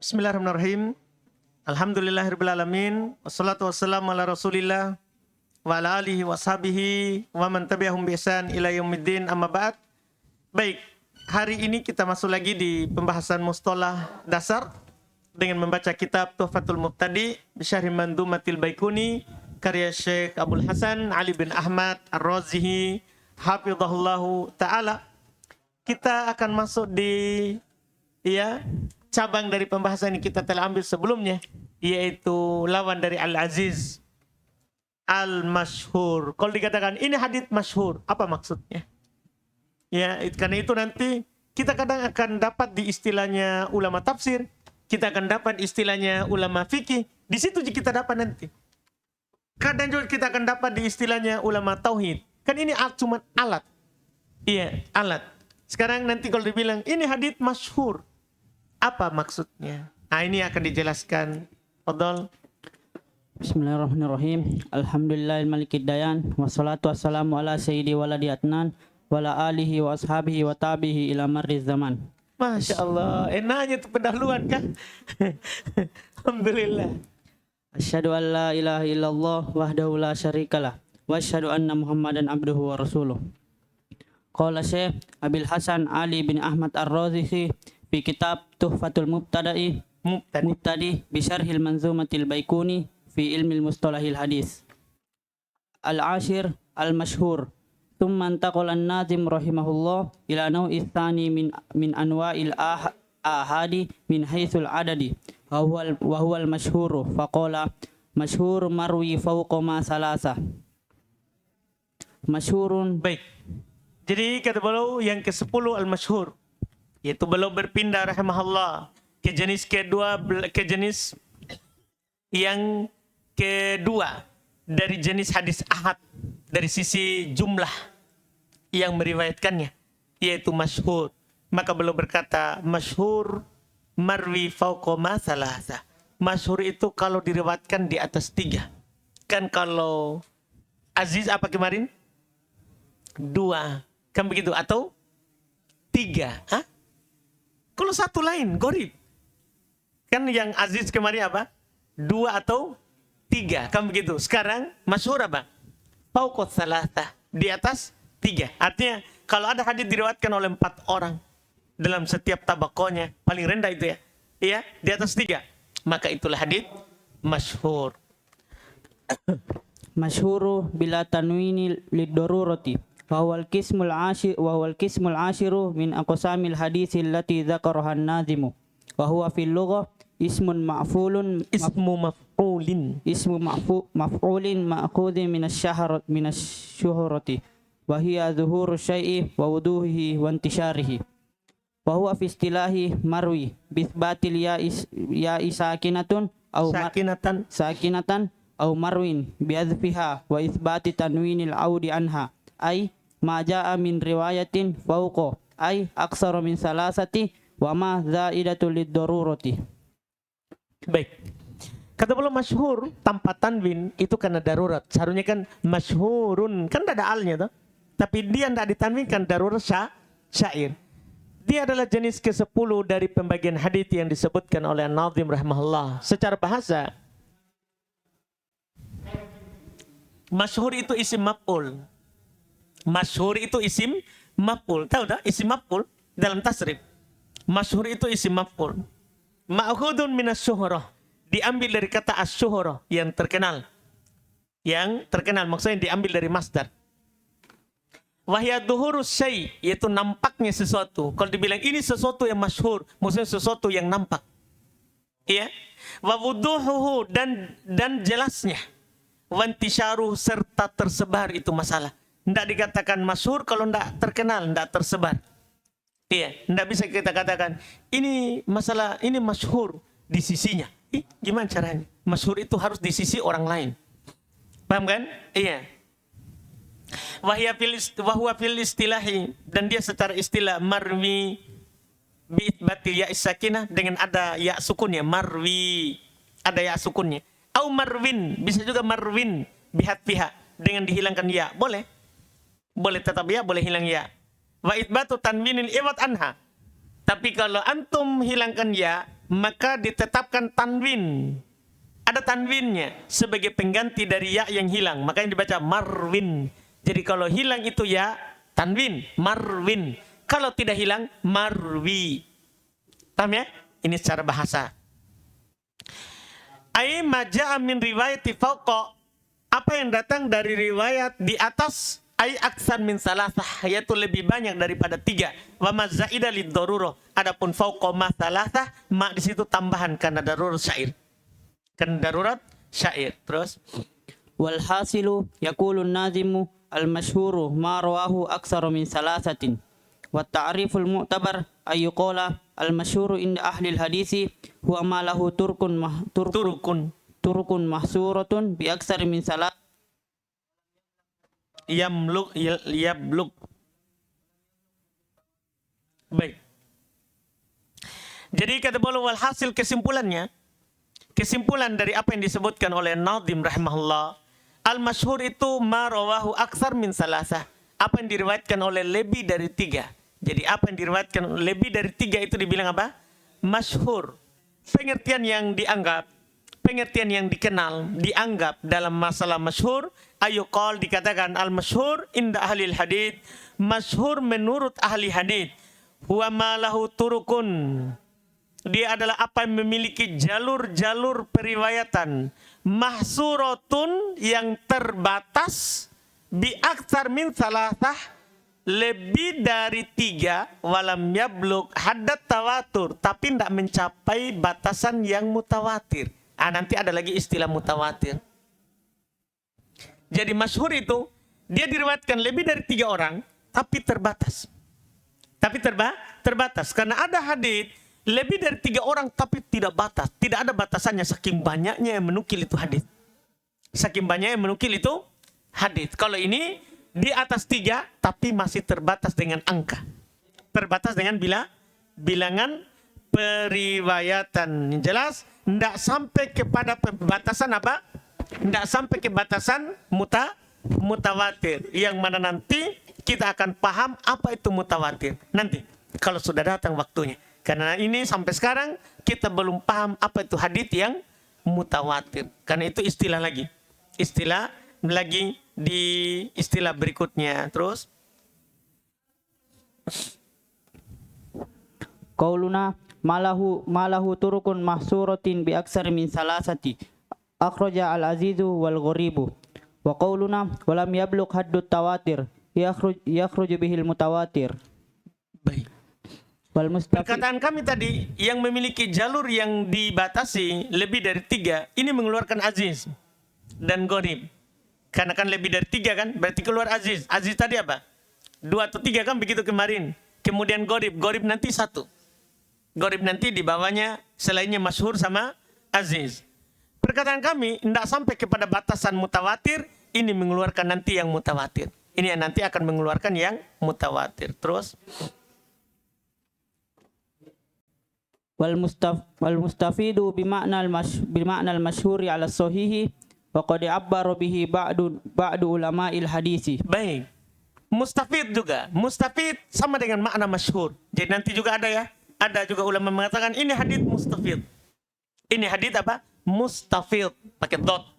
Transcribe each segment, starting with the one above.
Bismillahirrahmanirrahim. Alhamdulillahirrabbilalamin. Wassalatu wassalamu ala rasulillah wa ala alihi wa sahbihi wa man tabi'ahum bi ihsan ila yaumiddin, amma ba'd. Baik, hari ini kita masuk lagi di pembahasan mustalah dasar dengan membaca kitab Tuhfatul Mubtadi bi Syarhi Mandumatil Baikuni karya Syekh Abdul Hasan Ali bin Ahmad Ar-Razihi hafizahullahu taala. Kita akan masuk di cabang dari pembahasan yang kita telah ambil sebelumnya, yaitu lawan dari Al-Aziz Al-Masyhur. Kalau dikatakan ini hadits masyhur, apa maksudnya? Ya, karena itu nanti kita kadang akan dapat di istilahnya ulama tafsir, kita akan dapat istilahnya ulama fikih, di situ kita dapat nanti. Kadang juga kita akan dapat di istilahnya ulama tauhid. Kan ini cuma alat. Iya, alat. Sekarang nanti kalau dibilang ini hadits masyhur, apa maksudnya? Nah, ini akan dijelaskan. Fadhal. Bismillahirrahmanirrahim. Alhamdulillahil malikid dayan. Wassalatu wassalamu ala sayyidi waladi atnan. Wa ala alihi wa ashabihi wa tabihi ila marriz zaman. Masya Allah. Enaknya itu pendahuluan kan? Alhamdulillah. Asyhadu an la ilaha illallah wahdahu la syarikalah. Wa asyhadu anna muhammadan abduhu wa rasuluh. Qala Syekh Abil Hasan Ali bin Ahmad Ar-Razihi fi kitab Tuhfatul Mubtadi bi Syarhil Manzumatil Baikuni fi ilmil mustalahil hadis. Al-ashir al-masyhur. Thumma antaqala an-nazim rahimahullah ila naw'i tsani min anwa'il ahadi min haitsul adadi wa huwa al-masyhur faqala masyhur marwi fawqa ma salasa. Masyhurun. Baik. Jadi kata beliau yang ke-10 al-masyhur, yaitu beliau berpindah rahimahullah ke jenis yang kedua dari jenis hadis ahad dari sisi jumlah yang meriwayatkannya, yaitu masyhur. Maka beliau berkata masyhur marwi fauqa ma salasa. Masyhur itu kalau diriwayatkan di atas 3. Kan kalau aziz apa kemarin? 2. Kan begitu atau 3? Hah? Kalau satu lain, gorib. Kan yang aziz kemarin apa? 2 atau 3, kan begitu. Sekarang masyhur apa? Fauqat salasa, di atas 3. Artinya kalau ada hadis diriwayatkan oleh 4 orang dalam setiap tabakonya, paling rendah itu ya. Iya, di atas 3. Maka itulah hadis masyhur. Masyhuru bila tanwini liddarurati. Wahwal qismul ashiru min aqsamil hadisi allati dzakaraha an-nazimu. Wa huwa fil lughah ismu maf'ulin ma'khudhin min asy-syuhrati wa hiya dhuhuru syai'i wa wuduhihi wa intisharihi. Wa huwa fi istilahi marwi bi itsbatil ya'i sakinatan aw marwin bi adzfiha wa itsbati tanwinil audi anha ay ma jaa min riwayatin fauqa ay aksara min salasati wa ma zaidatul lidarurati. Baik. Kata beliau masyhur tanpa tanwin itu karena darurat. Seharusnya kan masyhurun, kan tidak ada alnya toh. Tapi dia tidak ditanwinkan, darurat syair. Dia adalah jenis ke-10 dari pembagian hadis yang disebutkan oleh An-Nazim rahimahullah. Secara bahasa masyhur itu isim maf'ul. Masyhur itu isim maf'ul. Tahu tak isim maf'ul dalam tasrif? Masyhur itu isim maf'ul. Ma'khudun minas syuhrah. Diambil dari kata as-syuhrah, yang terkenal. Yang terkenal maksudnya diambil dari masdar. Wahya dhuhurus syai', yaitu nampaknya sesuatu. Kalau dibilang ini sesuatu yang masyhur, maksudnya sesuatu yang nampak. Iya. Wa wuduhuhu, dan jelasnya. Wa intisyaruhu, serta tersebar itu masalah. Tidak dikatakan masyhur kalau tidak terkenal, tidak tersebar. Iya, tidak bisa kita katakan ini masalah, ini masyhur di sisinya. Gimana caranya? Masyhur itu harus di sisi orang lain. Paham kan? Iya. Wahwa fil istilahi, dan dia secara istilah marwi bi itsbatil ya sakinah, dengan ada ya sukunnya, marwi, ada ya sukunnya. Au marwin, bisa juga marwin bihatfiha, dengan dihilangkan ya. Boleh tetap ya, boleh hilang ya. Wa itsbatu tanwinil iwad anha. Tapi kalau antum hilangkan ya, maka ditetapkan tanwin. Ada tanwinnya sebagai pengganti dari ya yang hilang. Makanya dibaca marwin. Jadi kalau hilang itu ya, tanwin, marwin. Kalau tidak hilang, marwi. Paham ya? Ini secara bahasa. Ai maja'a min riwayati fauqa. Apa yang datang dari riwayat di atas, ai aksan min salasah, yaitu lebih banyak daripada 3. Wa mazaida lid darurah. Adapun fauqa ma salasah, ma di situ tambahan karena darurat syair. Karena darurat syair. Terus Walhasilu yaqulun nazimu al-mashhuru ma rawahu aktsara min salasatin. Wa ta'riful mu'tabar ayyuqala al-mashhuru inda ahli al-hadisi huwa ma lahu turukun mahsuratun bi aktsari min salat yabluk. Baik. Jadi kata beliau walhasil kesimpulan dari apa yang disebutkan oleh Nadhim rahimahullah, al-masyhur itu ma rawahu aktsar min salasah. Apa yang diriwayatkan oleh lebih dari 3. Jadi apa yang diriwayatkan lebih dari 3 itu dibilang apa? Masyhur. Pengertian yang dianggap, pengertian yang dikenal, dianggap dalam masalah masyhur, ayuqal dikatakan al-masyhur inda ahli hadits, masyhur menurut ahli hadits, huwa ma lahu turukun. Dia adalah apa yang memiliki jalur-jalur periwayatan, mahsuratun yang terbatas, bi aktsar min salasah, lebih dari 3, walam yablug haddad tawatur, tapi tidak mencapai batasan yang mutawatir. Nanti ada lagi istilah mutawatir. Jadi masyhur itu dia diriwayatkan lebih dari 3 orang, tapi terbatas. Terbatas karena ada hadits lebih dari 3 orang tapi tidak batas, tidak ada batasannya, saking banyaknya yang menukil itu hadits. Saking banyaknya yang menukil itu hadits. Kalau ini di atas 3 tapi masih terbatas dengan angka. Terbatas dengan bilangan periwayatan. Yang jelas tidak sampai kepada batasan apa? Tidak sampai ke batasan mutawatir. Yang mana nanti kita akan paham apa itu mutawatir. Nanti kalau sudah datang waktunya. Karena ini sampai sekarang kita belum paham apa itu hadits yang mutawatir. Karena itu istilah lagi. Istilah lagi di istilah berikutnya. Terus qauluna malahu turukun mahsuratin bi aksar min salasati akhraja al-azizu wal gharibu wa qauluna walam yablugh haddut tawatir yakhruju bihil mutawatir. Baik. Perkataan kami tadi yang memiliki jalur yang dibatasi lebih dari 3 ini mengeluarkan aziz dan gharib. Karena kan lebih dari 3 kan, berarti keluar aziz. Aziz tadi apa? 2 atau 3 kan begitu kemarin. Kemudian gharib nanti 1. Gharib nanti di bawahnya selainnya masyhur sama aziz. Perkataan kami tidak sampai kepada batasan mutawatir, ini mengeluarkan nanti yang mutawatir. Ini yang nanti akan mengeluarkan yang mutawatir. Terus wal mustafidu bima'na al-masyhuri ala sahihi wa qad abbara bihi ba'du ulama'il hadisi. Baik. Mustafid juga. Mustafid sama dengan makna masyhur. Jadi nanti juga ada ya. Ada juga ulama mengatakan ini hadits mustafid. Ini hadits apa? Mustafid pakai dot.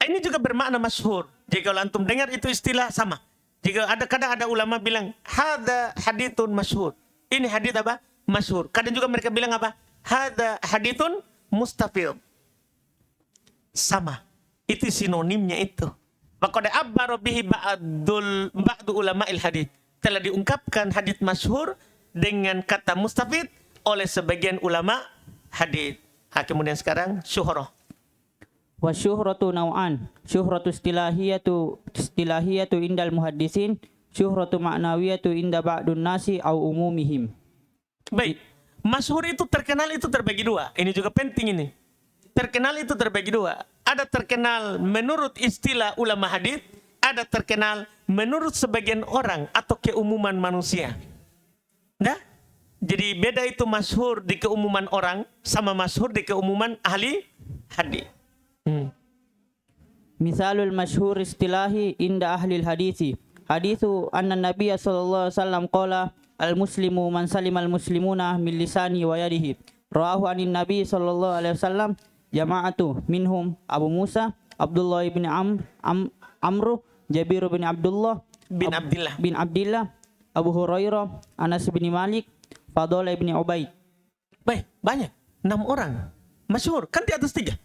Ini juga bermakna masyhur. Jika kalau antum dengar itu istilah sama. Jika kadang ada ulama bilang hada haditsun masyhur. Ini hadits apa? Masyhur. Kadang juga mereka bilang apa? Hada haditsun mustafid. Sama. Itu sinonimnya itu. Faqad abbara bihi ba'du ulama'il hadits. Telah diungkapkan hadits masyhur dengan kata mustafid oleh sebagian ulama hadits. Kemudian sekarang syuhrah. Wa syuhratu naw'an. Syuhratu istilahiyatu indal muhaddisin, syuhratu ma'nawiyatu inda ba'dun nasi au umumihim. Baik. Masyhur itu terkenal itu terbagi 2. Ini juga penting ini. Terkenal itu terbagi 2. Ada terkenal menurut istilah ulama hadits, ada terkenal menurut sebagian orang atau keumuman manusia. Nah, jadi beda itu masyhur di keumuman orang sama masyhur di keumuman ahli hadits. Misalul masyhur istilahi inda ahli hadisi. Hadithu anna Nabiya sallallahu alaihi wasallam qala al-muslimu man salima al-muslimuna min lisani wa yadihi. rawahu anin Nabi sallallahu alaihi wasallam jama'atu minhum Abu Musa, Abdullah bin Amru, Jabir bin Abdullah bin Abdillah, Abu Hurairah, Anas bin Malik, Fadalah bin Ubaid. Baik, banyak. 6 orang. Masyhur, kan di atas 3.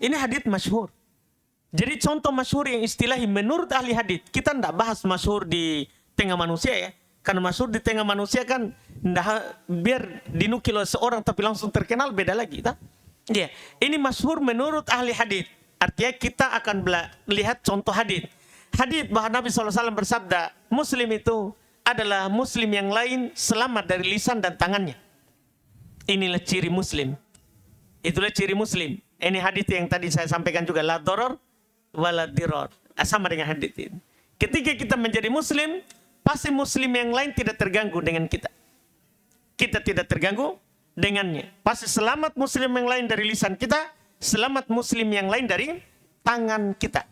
Ini hadits masyhur. Jadi contoh masyhur yang istilahi menurut ahli hadits. Kita tidak bahas masyhur di tengah manusia ya. Karena masyhur di tengah manusia kan biar dinukil oleh seorang tapi langsung terkenal beda lagi. Ya, ini masyhur menurut ahli hadits. Artinya kita akan lihat contoh hadits. Hadits bahwa Nabi SAW bersabda, Muslim itu adalah Muslim yang lain selamat dari lisan dan tangannya. Inilah ciri Muslim. Itulah ciri Muslim. Ini hadits yang tadi saya sampaikan juga, la doror wala diror. Sama dengan hadits ini. Ketika kita menjadi Muslim, pasti Muslim yang lain tidak terganggu dengan kita. Kita tidak terganggu dengannya. Pasti selamat Muslim yang lain dari lisan kita, selamat Muslim yang lain dari tangan kita.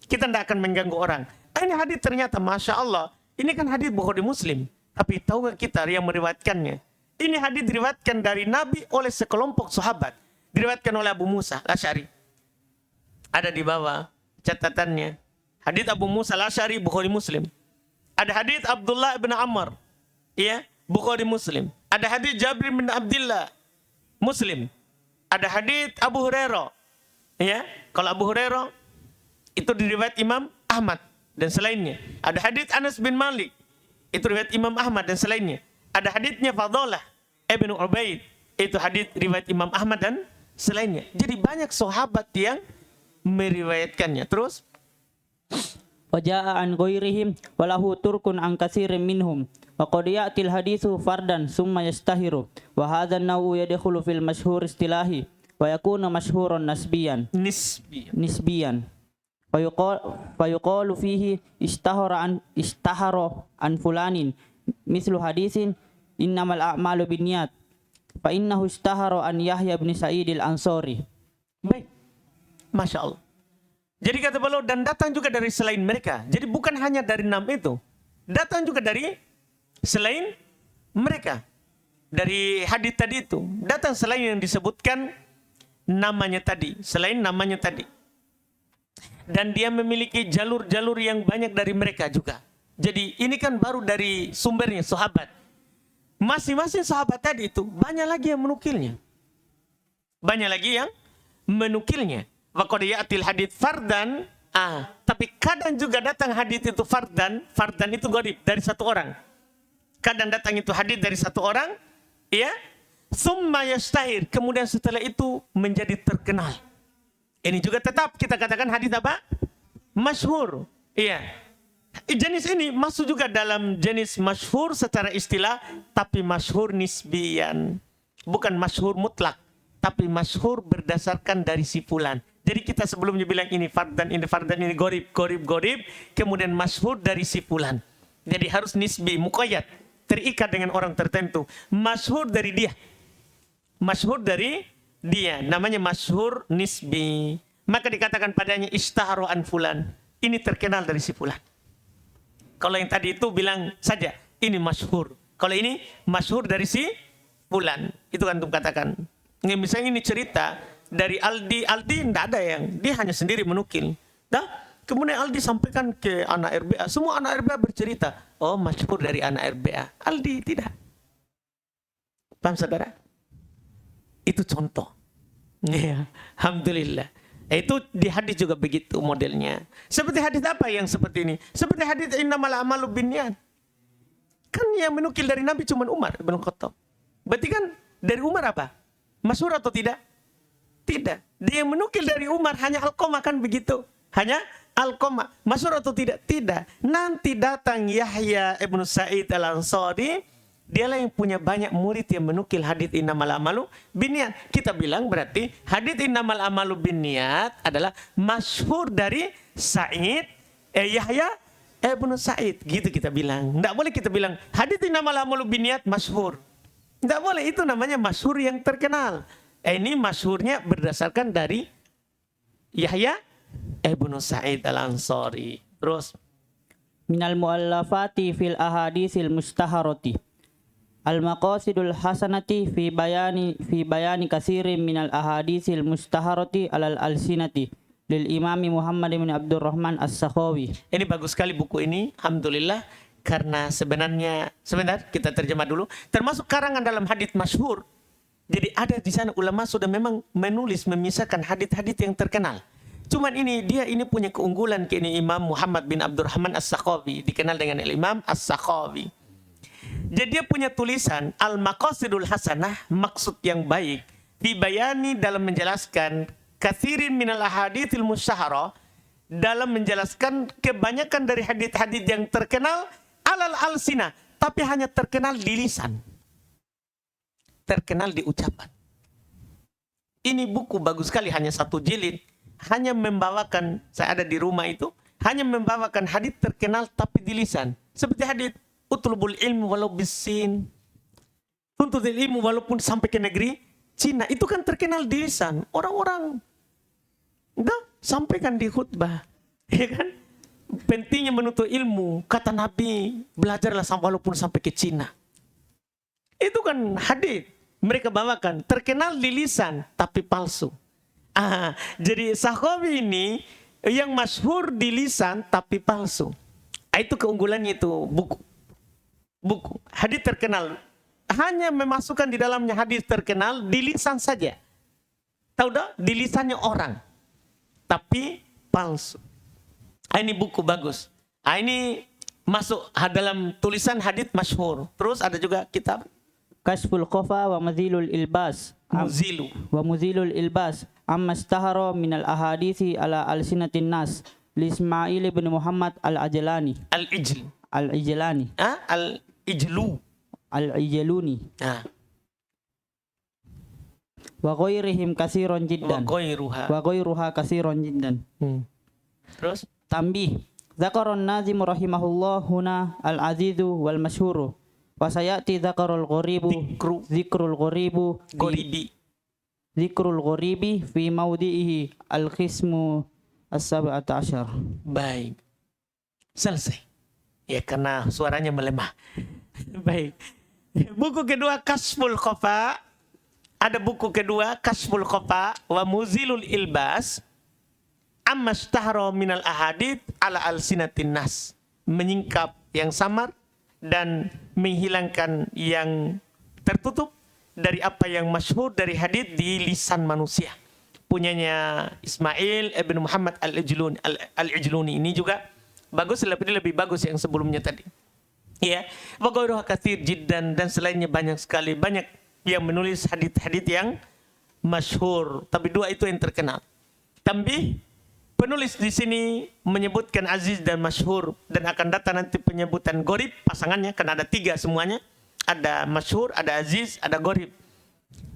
Kita tidak akan mengganggu orang. Ini hadits ternyata, Masya Allah, ini kan hadits Bukhari Muslim. Tapi tahu kita yang meriwayatkannya? Ini hadits diriwayatkan dari Nabi oleh sekelompok sahabat. Diriwayatkan oleh Abu Musa Al-Asy'ari. Ada di bawah catatannya. Hadits Abu Musa Al-Asy'ari Bukhari Muslim. Ada hadits Abdullah bin Amr, ya, Bukhari Muslim. Ada hadits Jabir bin Abdillah, Muslim. Ada hadits Abu Hurairah, ya. Kalau Abu Hurairah itu diriwayat Imam Ahmad dan selainnya. Ada hadits Anas bin Malik, itu riwayat Imam Ahmad dan selainnya. Ada haditsnya Fadalah ibn Ubaid, itu hadits riwayat Imam Ahmad dan selainnya. Jadi banyak sahabat yang meriwayatkannya. Terus Waja'a an ghairihim walahu turkun an katsirin minhum wa qad ya'til haditsu fardan summa yastahiru wa hadha an-naw'u yadkhulu fil masyhur istilahi wa yakunu masyhuran nisbiyan fa yuqalu fihi istahara an fulanin mislu hadisin innamal a'malu binniyat fa innahu istahara an Yahya bin Sa'id al-Ansari. Baik, Masya Allah. Jadi kata beliau, dan datang juga dari selain mereka. Jadi bukan hanya dari 6 itu. Datang juga dari selain mereka. Dari hadits tadi itu. Datang selain yang disebutkan namanya tadi. Selain namanya tadi. Dan dia memiliki jalur-jalur yang banyak dari mereka juga. Jadi ini kan baru dari sumbernya sahabat. Masing-masing sahabat tadi itu banyak lagi yang menukilnya. Banyak lagi yang menukilnya. Wa qad ya'til hadits fardan, tapi kadang juga datang hadits itu fardan itu gharib dari satu orang. Kadang datang itu hadits dari satu orang, ya. Summa yastahir, kemudian setelah itu menjadi terkenal. Ini juga tetap kita katakan hadits apa? Masyhur. Iya. Jenis ini masuk juga dalam jenis masyhur secara istilah, tapi masyhur nisbiyan. Bukan masyhur mutlak, tapi masyhur berdasarkan dari si fulan. Jadi kita sebelumnya bilang ini fardan, ini gorib, kemudian masyhur dari si fulan. Jadi harus nisbi, muqayyad, terikat dengan orang tertentu. Masyhur dari dia. Masyhur dari dia, namanya masyhur nisbi. Maka dikatakan padanya istahara an fulan. Ini terkenal dari si fulan. Kalau yang tadi itu bilang saja, ini masyhur. Kalau ini masyhur dari si fulan. Itu kan untuk katakan. Misalnya ini cerita dari Aldi tidak ada yang, dia hanya sendiri menukil. Kemudian Aldi sampaikan ke anak RBA, semua anak RBA bercerita, oh masyhur dari anak RBA. Aldi tidak. Paham saudara? Itu contoh. Ya, alhamdulillah. Itu di hadis juga begitu modelnya. Seperti hadis apa yang seperti ini? Seperti hadis innamal a'malu binniyat. Kan yang menukil dari Nabi cuma Umar bin Khattab. Berarti kan dari Umar apa? Masyhur atau tidak? Tidak. Dia menukil dari Umar hanya Alqamah kan begitu. Hanya Alqamah. Masyhur atau tidak? Tidak. Nanti datang Yahya ibn Sa'id al-Ansari. Dialah yang punya banyak murid yang menukil hadits innamal a'malu binniyat. Kita bilang berarti hadits innamal a'malu binniyat adalah masyhur dari Yahya ibn Sa'id. Gitu kita bilang. Tidak boleh kita bilang hadits innamal a'malu binniyat masyhur. Tidak boleh, itu namanya masyhur yang terkenal. Ini masyhurnya berdasarkan dari Yahya ibn Sa'id al-Ansari. Terus minal muallafati fil ahadisil mustaharati Al-maqasidul hasanati fi bayani katsirin minal ahaditsil mustaharati alal alsinati lil Imami Muhammad bin Abdurrahman As-Sakhawi. Ini bagus sekali buku ini, alhamdulillah. Karena sebenarnya, sebentar kita terjemah dulu. Termasuk karangan dalam hadits masyhur. Jadi ada di sana ulama sudah memang menulis, memisahkan hadits-hadits yang terkenal. Cuman dia punya keunggulan ke ini Imam Muhammad bin Abdurrahman As-Sakhawi, dikenal dengan Imam As-Sakhawi. Jadi dia punya tulisan Al-Maqasidul Hasanah, maksud yang baik, dibayani dalam menjelaskan katsirin minal ahaditsil musyahara, dalam menjelaskan kebanyakan dari hadits-hadits yang terkenal alal alsina, tapi hanya terkenal di lisan, terkenal di ucapan. Ini buku bagus sekali, hanya 1 jilid, hanya membawakan, saya ada di rumah itu, hanya membawakan hadits terkenal tapi di lisan. Seperti hadits utlubul ilmu walau bisin, tuntutul ilmu walaupun sampai ke negeri Cina, itu kan terkenal di lisan. Orang-orang sampaikan di khutbah, ya kan? Pentingnya menuntut ilmu, kata Nabi, belajarlah walaupun sampai ke Cina. Itu kan hadis mereka bawakan, terkenal di lisan tapi palsu. Jadi Sakhawi ini yang masyhur di lisan tapi palsu. Itu keunggulannya itu buku hadis terkenal, hanya memasukkan di dalamnya hadis terkenal di lisan saja. Tahu dah, di lisannya orang, tapi palsu. Ini buku bagus. Ini masuk dalam tulisan hadits masyhur. Terus ada juga kitab Kashful Khafa wa Muzilul Ilbas. Muzilul Ilbas amma istahara minal ahadithi ala alsinatin nas li Ismail bin Muhammad Al-Ajlani. Al-Ijlani. Al-Ijluni. Wa ghairihim katsiran jiddan. Wa ghairuha katsiran jiddan. Terus Tambih, Zakaron Nazim rahimahullah huna al-azizu wal masyhuru wa sayati zakarul ghoribu zikrul ghoribi fi maudihi al-qismu as-sab'ata asyar. Baik, selesai ya karena suaranya melemah. Baik, buku kedua Kashful Khafa, ada buku kedua Kashful Khafa wa Muzilul Ilbas amma istahara minal ahadits ala alsinatin nas, menyingkap yang samar dan menghilangkan yang tertutup dari apa yang masyhur dari hadits di lisan manusia. Punyanya Ismail ibn Muhammad Al-Ijluni ini juga bagus, lebih bagus yang sebelumnya tadi. Ya, wa ghairuha katsir jiddan, dan selainnya banyak sekali, banyak yang menulis hadits-hadits yang masyhur, tapi 2 itu yang terkenal. Tambih, penulis di sini menyebutkan aziz dan masyhur, dan akan datang nanti penyebutan gharib pasangannya, karena ada 3 semuanya. Ada masyhur, ada aziz, ada gharib.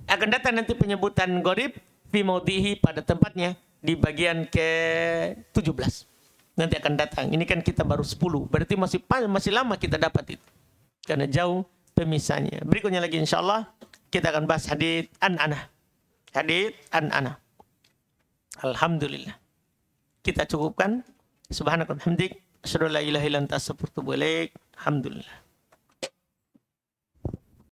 Akan datang nanti penyebutan gharib fi maudhihi, pada tempatnya di bagian ke-17. Nanti akan datang. Ini kan kita baru 10, berarti masih lama kita dapat itu, karena jauh pemisahnya. Berikutnya lagi insyaallah kita akan bahas hadits an-ana. Hadits an-ana. Alhamdulillah. Kita cukupkan. Subhanakallahumma hamdik, asyhadu an la ilaha illa anta astaghfiruka wa atubu ilaik. Alhamdulillah.